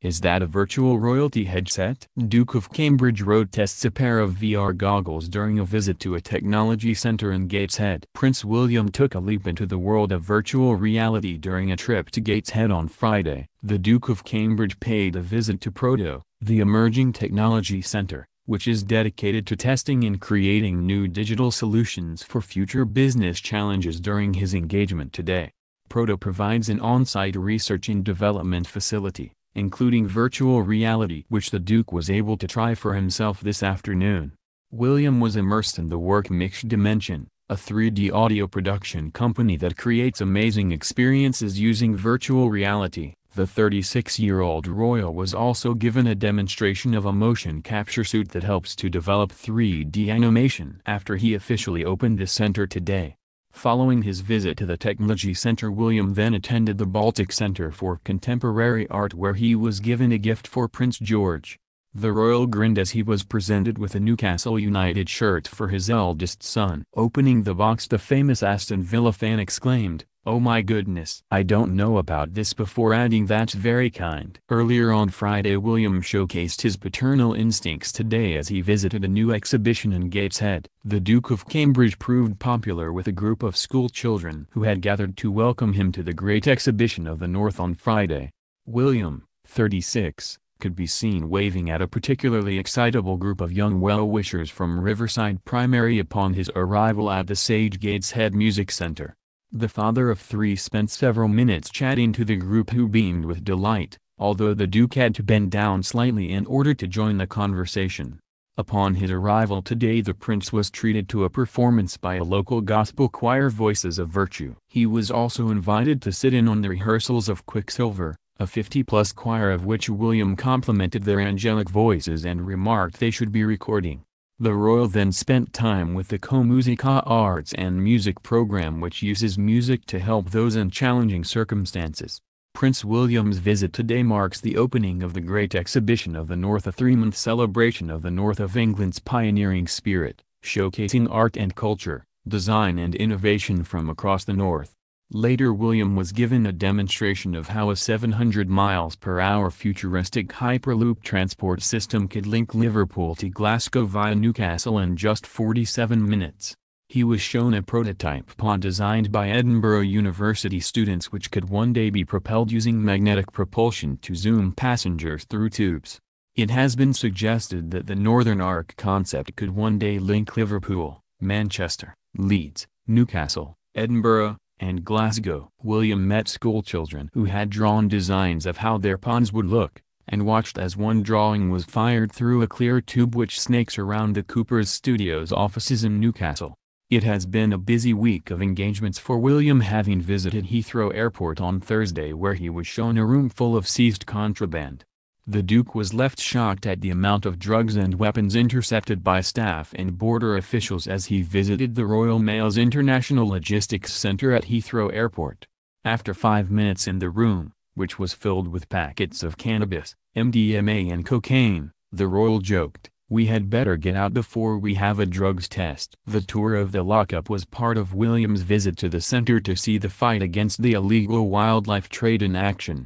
Is that a virtual royalty headset? Duke of Cambridge road tests a pair of VR goggles during a visit to a technology center in Gateshead. Prince William took a leap into the world of virtual reality during a trip to Gateshead on Friday. The Duke of Cambridge paid a visit to Proto, the emerging technology center, which is dedicated to testing and creating new digital solutions for future business challenges during his engagement today. Proto provides an on-site research and development facility, including virtual reality, which the Duke was able to try for himself this afternoon. William was immersed in the work Mixed Dimension, a 3D audio production company that creates amazing experiences using virtual reality. The 36-year-old royal was also given a demonstration of a motion capture suit that helps to develop 3D animation after he officially opened the center today. Following his visit to the Technology Center, William then attended the Baltic Center for Contemporary Art, where he was given a gift for Prince George. The royal grinned as he was presented with a Newcastle United shirt for his eldest son. Opening the box, the famous Aston Villa fan exclaimed, "Oh my goodness, I don't know about this," before adding, "That's very kind." Earlier on Friday, William showcased his paternal instincts today as he visited a new exhibition in Gateshead. The Duke of Cambridge proved popular with a group of school children who had gathered to welcome him to the Great Exhibition of the North on Friday. William, 36, could be seen waving at a particularly excitable group of young well-wishers from Riverside Primary upon his arrival at the Sage Gateshead Music Centre. The father of three spent several minutes chatting to the group, who beamed with delight, although the Duke had to bend down slightly in order to join the conversation. Upon his arrival today, the prince was treated to a performance by a local gospel choir, Voices of Virtue. He was also invited to sit in on the rehearsals of Quicksilver, a 50-plus choir of which William complimented their angelic voices and remarked they should be recording. The royal then spent time with the CoMusica Arts and Music program, which uses music to help those in challenging circumstances. Prince William's visit today marks the opening of the Great Exhibition of the North, a 3-month celebration of the North of England's pioneering spirit, showcasing art and culture, design and innovation from across the North. Later, William was given a demonstration of how a 700 mph futuristic Hyperloop transport system could link Liverpool to Glasgow via Newcastle in just 47 minutes. He was shown a prototype pod designed by Edinburgh University students, which could one day be propelled using magnetic propulsion to zoom passengers through tubes. It has been suggested that the Northern Arc concept could one day link Liverpool, Manchester, Leeds, Newcastle, Edinburgh, and Glasgow. William met schoolchildren who had drawn designs of how their pods would look, and watched as one drawing was fired through a clear tube which snakes around the Coopers Studios offices in Newcastle. It has been a busy week of engagements for William, having visited Heathrow Airport on Thursday, where he was shown a room full of seized contraband. The Duke was left shocked at the amount of drugs and weapons intercepted by staff and border officials as he visited the Royal Mail's International Logistics Center at Heathrow Airport. After 5 minutes in the room, which was filled with packets of cannabis, MDMA and cocaine, the royal joked, "We had better get out before we have a drugs test." The tour of the lockup was part of William's visit to the center to see the fight against the illegal wildlife trade in action.